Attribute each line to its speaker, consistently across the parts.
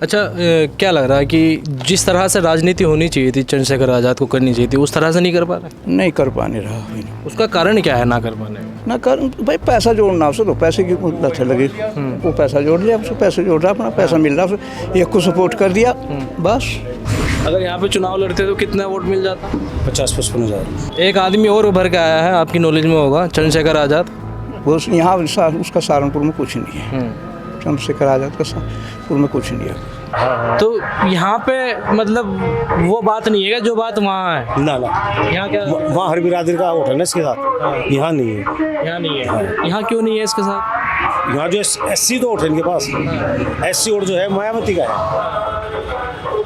Speaker 1: अच्छा, क्या लग रहा है कि जिस तरह से राजनीति होनी चाहिए थी, चंद्रशेखर आज़ाद को करनी चाहिए थी, उस तरह से नहीं कर पा रहे?
Speaker 2: नहीं कर पाने रहा अभी नहीं।
Speaker 1: उसका कारण क्या है ना कर पाने का?
Speaker 2: ना कर भाई, पैसा जोड़ना उसे, तो पैसे की लत लगी, वो पैसा जोड़ लिया, उसको पैसे जोड़ रहा, अपना पैसा मिल रहा, उसे एक को सपोर्ट कर दिया बस।
Speaker 1: अगर यहाँ पे चुनाव लड़ते तो कितना वोट मिल जाता?
Speaker 3: 50-55 हज़ार।
Speaker 1: एक आदमी और उभर के आया है, आपकी नॉलेज में होगा, चंद्रशेखर आज़ाद।
Speaker 2: वो यहाँ उसका सहारनपुर में कुछ नहीं है। चंद्रशेखर आज़ाद का सहारनपुर में कुछ नहीं है।
Speaker 1: तो यहाँ पे मतलब वो बात नहीं है जो बात वहाँ है।
Speaker 3: ना
Speaker 1: यहाँ क्या?
Speaker 3: वहाँ हर बिरादरी का वोट है ना इसके साथ, यहाँ नहीं है।
Speaker 1: यहाँ नहीं है। यहाँ क्यों नहीं है इसके साथ?
Speaker 3: यहाँ जो SC तो वोट है इनके पास, SC वोट जो है मायावती का है।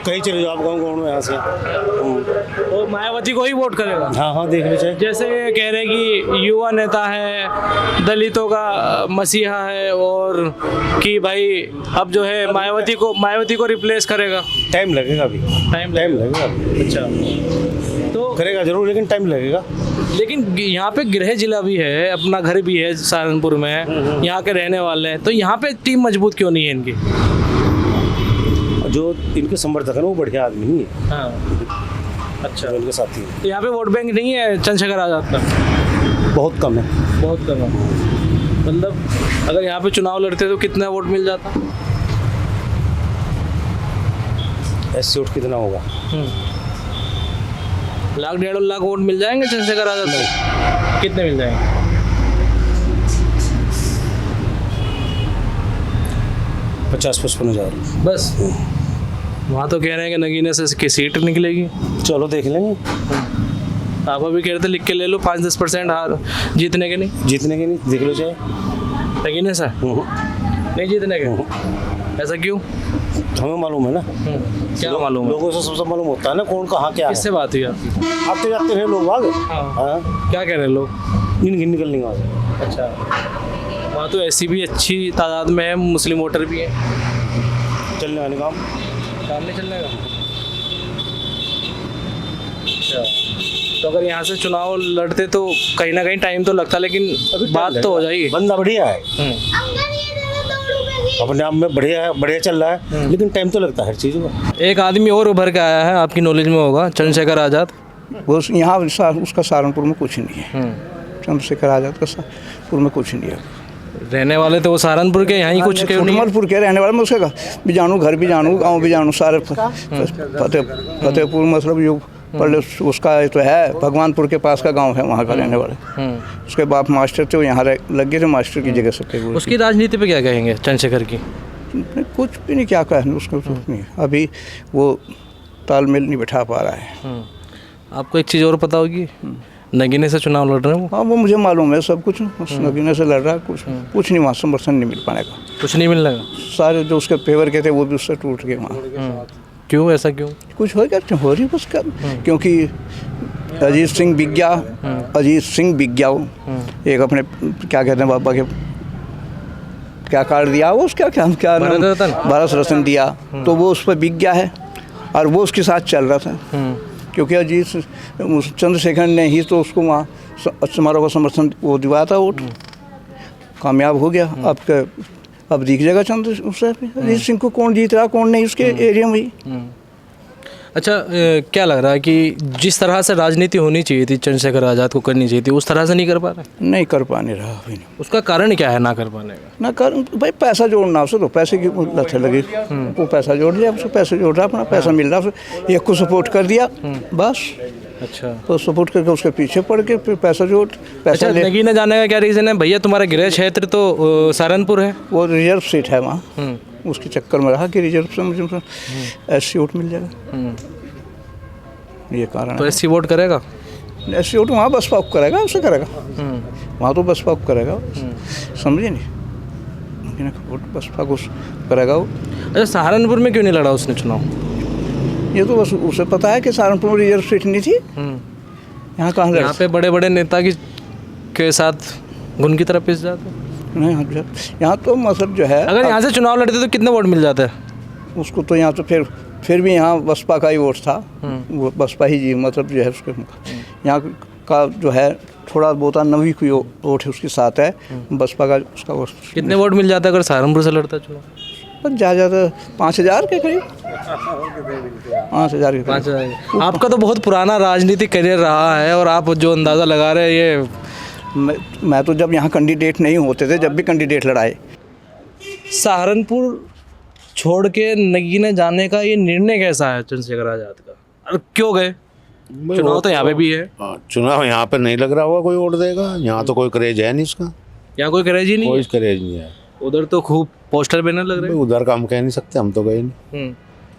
Speaker 3: कहीं चले जाओ आप गाँव में यहाँ से।
Speaker 1: तो मायावती को ही वोट करेगा?
Speaker 3: हाँ हाँ, देख लीजिए।
Speaker 1: जैसे ये कह रहे हैं कि युवा नेता है, दलितों का मसीहा है, और कि भाई अब जो है मायावती को रिप्लेस करेगा।
Speaker 3: टाइम लगेगा अभी, टाइम लगेगा अभी।
Speaker 1: अच्छा, तो
Speaker 3: करेगा जरूर, लेकिन टाइम लगेगा।
Speaker 1: लेकिन यहाँ पे गृह जिला भी है, अपना घर भी है सहारनपुर में, यहाँ के रहने वाले हैं, तो यहाँ पे टीम मजबूत क्यों नहीं है इनकी?
Speaker 3: जो इनके समर्थक है वो बढ़िया आदमी नहीं है।
Speaker 1: हाँ, अच्छा।
Speaker 3: इनके साथी है।
Speaker 1: तो यहाँ पे वोट बैंक नहीं है चंद्रशेखर आज़ाद का?
Speaker 3: बहुत कम है।
Speaker 1: बहुत कम है। मतलब अगर यहाँ पे चुनाव लड़ते तो कितना वोट मिल जाता?
Speaker 3: SC वोट कितना होगा?
Speaker 1: 1,00,000-1,50,000 वोट मिल जाएंगे चंद्रशेखर आज़ाद को? कितने मिल जाएंगे?
Speaker 3: 50-55 हज़ार
Speaker 1: बस। वहाँ तो कह रहे हैं कि नगीने से इसकी सीट निकलेगी।
Speaker 3: चलो देख लेंगे।
Speaker 1: आप अभी कह रहे थे लिख के ले लो 5-10% हार जीतने के नहीं।
Speaker 3: जीतने के नहीं, देख लो चाहे।
Speaker 1: नगीने से नहीं जीतने के? ऐसा क्यों?
Speaker 3: हमें मालूम है ना।
Speaker 1: क्या मालूम है?
Speaker 3: लोगों से सबसे मालूम होता है ना कौन कहाँ क्या है।
Speaker 1: किससे बात हुई आपकी?
Speaker 3: आते जाते रहे लोग भाग।
Speaker 1: हाँ। क्या कह रहे हैं लोग?
Speaker 3: गिन निकलने का।
Speaker 1: अच्छा, वहाँ तो ऐसी भी अच्छी तादाद में है, मुस्लिम वोटर भी है।
Speaker 3: चलने वाले काम
Speaker 1: नहीं चलने का? अच्छा, तो अगर यहाँ से चुनाव लड़ते तो कहीं ना कहीं टाइम तो लगता, लेकिन बात तो हो जाएगी।
Speaker 3: बंदा बढ़िया है, अपने आप में बढ़िया है, बढ़िया चल रहा है, लेकिन टाइम तो लगता है हर चीज़ में।
Speaker 1: एक आदमी और उभर के आया है, आपकी नॉलेज में होगा, चंद्रशेखर आज़ाद।
Speaker 2: वो यहाँ उसका सहारनपुर में कुछ नहीं है। चंद्रशेखर आज़ाद का सहारनपुर में कुछ नहीं है।
Speaker 1: रहने वाले तो वो सहारनपुर के, यहाँ ही कुछ क्यों नहीं है?
Speaker 2: छोटमलपुर के रहने वाले में उसका भी जानू, घर भी जानू, गाँव भी जानू, सारे फतेहपुर मतलब जो पहले उसका तो है, भगवानपुर के पास का गांव है, वहाँ का रहने वाले। उसके बाप मास्टर थे, वो यहाँ लग गए थे मास्टर की जगह से।
Speaker 1: उसकी राजनीति पे क्या कहेंगे चंद्रशेखर की?
Speaker 2: कुछ भी नहीं, क्या कहने उसको, कुछ नहीं। अभी वो तालमेल नहीं बैठा पा रहा है।
Speaker 1: आपको एक चीज़ और पता होगी, नगीने से चुनाव लड़ रहे हैं वो?
Speaker 2: हाँ, वो मुझे मालूम है सब कुछ। नगीने से लड़ रहा है, कुछ नहीं, वहाँ समर्थन नहीं मिल पाने का।
Speaker 1: कुछ नहीं मिलने का? सारे
Speaker 2: जो उसके फेवर के थे वो भी उससे टूट गए वहाँ।
Speaker 1: क्यों, ऐसा क्यों?
Speaker 2: कुछ हो गया, हो रही बस। क्योंकि अजीत सिंह विज्ञा एक अपने क्या कहते हैं बाबा के क्या कार्ड दिया, वो उसका क्या भारत रत्न दिया, तो वो उस पर विज्ञा है और वो उसके साथ चल रहा था। क्योंकि अजीत चंद्रशेखर ने ही तो उसको वहाँ समारोह का समर्थन वो दिवाया था, वोट कामयाब हो गया। अब दिख जाएगा चंद्रशेखर अजीत सिंह को कौन जीत रहा कौन नहीं उसके एरिया में ही।
Speaker 1: अच्छा, क्या लग रहा है कि जिस तरह से राजनीति होनी चाहिए थी, चंद्रशेखर आज़ाद को करनी चाहिए थी, उस तरह से नहीं कर पा रहे?
Speaker 2: नहीं कर पाने रहा अभी नहीं।
Speaker 1: उसका कारण क्या है ना कर पाने का?
Speaker 2: ना कर भाई, पैसा जोड़ना उसे, तो पैसे की लत लगी, वो पैसा जोड़ लिया, उसको पैसे जोड़ रहा, अपना पैसा मिल रहा, उसे एक को सपोर्ट कर दिया बस।
Speaker 1: अच्छा,
Speaker 2: तो सपोर्ट करके उसके पीछे पड़ के फिर पैसा जोड़ पैसा।
Speaker 1: अच्छा, नगीने जाने का क्या रीज़न है भैया? तुम्हारा गृह क्षेत्र तो सहारनपुर है,
Speaker 2: वो रिजर्व सीट है वहाँ, उसके चक्कर में रहा कि रिजर्व से मुझे SC वोट मिल जाएगा, ये कारण।
Speaker 1: तो SC वोट करेगा?
Speaker 2: SC वोट वहाँ बसपा को करेगा, उसे करेगा वहाँ, तो बसपा को करेगा, समझे नहीं, वोट बसपा को करेगा वो।
Speaker 1: अच्छा, सहारनपुर में क्यों नहीं लड़ा उसने चुनाव?
Speaker 2: ये तो बस उसे पता है कि सहारनपुर में रिजर्व सीट नहीं थी। यहाँ कहाँ
Speaker 1: यहाँ पे बड़े बड़े नेता के साथ घुन की तरह पिस जाते?
Speaker 2: नहीं, यहाँ तो मतलब जो है,
Speaker 1: अगर यहाँ से चुनाव लड़ते तो कितने वोट मिल जाते हैं
Speaker 2: उसको? तो यहाँ तो फिर भी यहाँ बसपा का ही वोट था, वो बसपा ही जी, मतलब जो है उसके यहाँ का जो है थोड़ा बहुत नवी कोई वोट है उसके साथ है, बसपा का उसका वोट।
Speaker 1: कितने वोट मिल जाता है अगर सहारनपुर से लड़ता चुनाव?
Speaker 2: बस ज़्यादा 5,000 के करीब, 5,000 के करीब।
Speaker 1: 5,000। आपका तो बहुत पुराना राजनीतिक करियर रहा है और आप जो अंदाज़ा लगा रहे हैं ये।
Speaker 2: मैं तो जब यहाँ कैंडिडेट नहीं होते थे, जब भी कैंडिडेट लड़ाए।
Speaker 1: सहारनपुर छोड़ के नगीना जाने का ये निर्णय कैसा है चंद्रशेखर आज़ाद का, और क्यों गए? चुनाव तो यहाँ पे भी है।
Speaker 4: हाँ, चुनाव यहाँ पे नहीं लग रहा होगा कोई वोट देगा, यहाँ तो कोई क्रेज है नहीं इसका,
Speaker 1: यहाँ कोई क्रेज ही नहीं
Speaker 4: कोई क्रेज नहीं है।
Speaker 1: है। उधर तो खूब पोस्टर बैनर लग रहे
Speaker 4: भाई उधर का हम कह नहीं सकते, हम तो गए नहीं,
Speaker 1: हैं।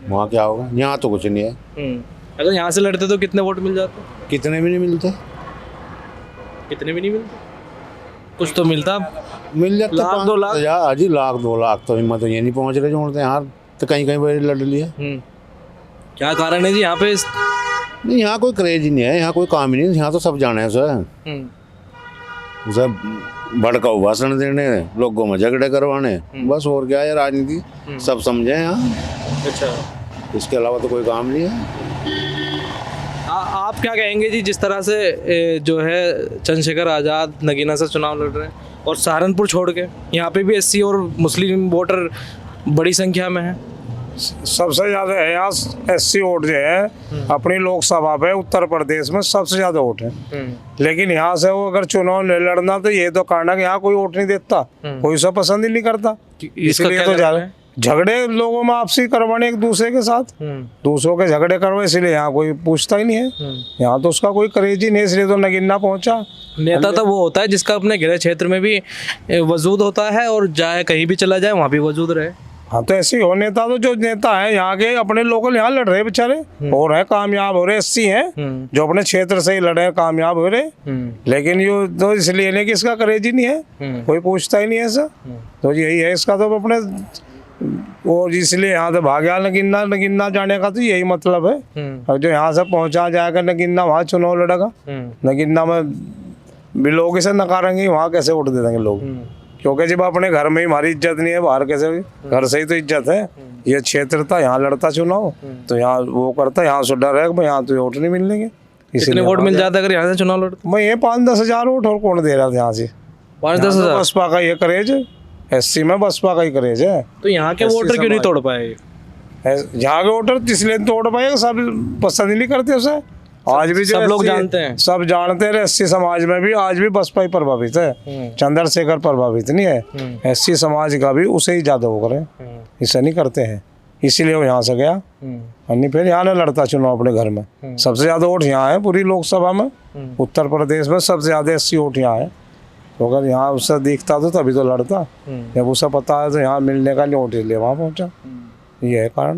Speaker 4: वहाँ क्या होगा, यहाँ तो कुछ नहीं है।
Speaker 1: अगर यहाँ से लड़ते तो कितने वोट मिल जाते?
Speaker 4: कितने भी नहीं मिलते,
Speaker 1: कितने भी नहीं मिलते, कुछ तो मिलता।
Speaker 4: मिल जाते
Speaker 1: लाख, 2 लाख?
Speaker 4: जी लाख 2 लाख तो हिम्मत तो ये नहीं पहुँच रहे जोड़ते यहाँ, तो कहीं कहीं पर लड़ लिया।
Speaker 1: क्या कारण है जी यहाँ पे?
Speaker 4: नहीं यहाँ कोई क्रेज ही नहीं है, यहाँ कोई काम ही नहीं, यहाँ तो सब जाने हैं सर, सब भड़काऊ भाषण देने, लोगों में झगड़े करवाने, बस और क्या है राजनीति, सब समझे यहाँ।
Speaker 1: अच्छा,
Speaker 4: इसके अलावा तो कोई काम नहीं है।
Speaker 1: आप क्या कहेंगे जी, जिस तरह से जो है चंद्रशेखर आज़ाद नगीना से चुनाव लड़ रहे हैं और सहारनपुर छोड़ के यहाँ पे भी एससी और मुस्लिम वोटर बड़ी संख्या में है।
Speaker 5: सबसे ज़्यादा है यहाँ एससी वोट जो है अपनी लोकसभा पे उत्तर प्रदेश में सबसे ज़्यादा वोट है। लेकिन यहाँ से वो अगर चुनाव नहीं लड़ना तो ये तो कारण है कि यहाँ कोई वोट नहीं देता, कोई उसे पसंद ही नहीं करता। इसलिए तो ज़्यादा झगड़े लोगों में आपसी करवाने एक दूसरे के साथ, दूसरों के झगड़े करवाए, इसलिए यहाँ कोई पूछता ही नहीं है। यहाँ तो उसका कोई क्रेज ही नहीं, इसलिए तो नगीना पहुँचा।
Speaker 1: नेता तो वो होता है जिसका अपने गृह क्षेत्र में भी वजूद होता है और चाहे कहीं भी चला जाए वहाँ भी वजूद रहे।
Speaker 5: हाँ तो ऐसे ही हो नेता, तो जो नेता है यहाँ के अपने लोकल यहाँ लड़ रहे बेचारे, हो रहे कामयाब हो रहे, एससी हैं जो अपने क्षेत्र से ही लड़ रहे कामयाब हो रहे। लेकिन ये तो इसलिए नहीं कि इसका क्रेज ही नहीं है, कोई पूछता ही नहीं है ऐसा, तो यही है इसका तो अपने, और इसलिए यहाँ से भाग्या नगीना जाने का तो यही मतलब है। और जो यहाँ से पहुँचा जाएगा नगीना, वहाँ चुनाव लड़ेगा, नगीना में भी लोग इसे नकारेंगे, वहाँ कैसे वोट दे देंगे लोग, क्योंकि जब अपने घर में ही हमारी इज्जत नहीं है, बाहर कैसे भी, घर से ही तो इज्जत है। ये क्षेत्र था, यहाँ लड़ता चुनाव तो यहाँ वो करता, यहाँ से डर है यहाँ तो वोट नहीं मिलेंगे।
Speaker 1: कितने वोट मिल जाता अगर यहाँ से चुनाव लड़ते?
Speaker 5: मैं ये 5-10 हज़ार वोट, और कौन दे रहा था यहाँ से?
Speaker 1: 5-10 हज़ार।
Speaker 5: बसपा का ये करेज, एससी में बसपा का ही करेज है।
Speaker 1: तो यहाँ के वोटर क्यों नहीं तोड़ पाए?
Speaker 5: यहाँ के वोटर इसलिए तोड़ पाए, सब पसंद ही नहीं करते उसे। आज भी
Speaker 1: सब लोग जानते हैं,
Speaker 5: सब जानते हैं, एससी समाज में भी आज भी बसपा ही प्रभावित है, चंद्रशेखर प्रभावित नहीं है। एससी समाज का भी उसे ही ज्यादा वो करे, इसे नहीं करते हैं, इसीलिए वो यहाँ से गया। नहीं फिर यहाँ नहीं लड़ता चुनाव अपने घर में। सबसे ज्यादा वोट यहाँ है पूरी लोकसभा में, उत्तर प्रदेश में सबसे ज्यादा एससी वोट यहाँ है। तो अगर यहाँ उससे दिखता तो तभी तो लड़ता, जब उसे पता है तो यहाँ मिलने का नहीं वोट, इसलिए वहाँ पहुँचा, ये है कारण।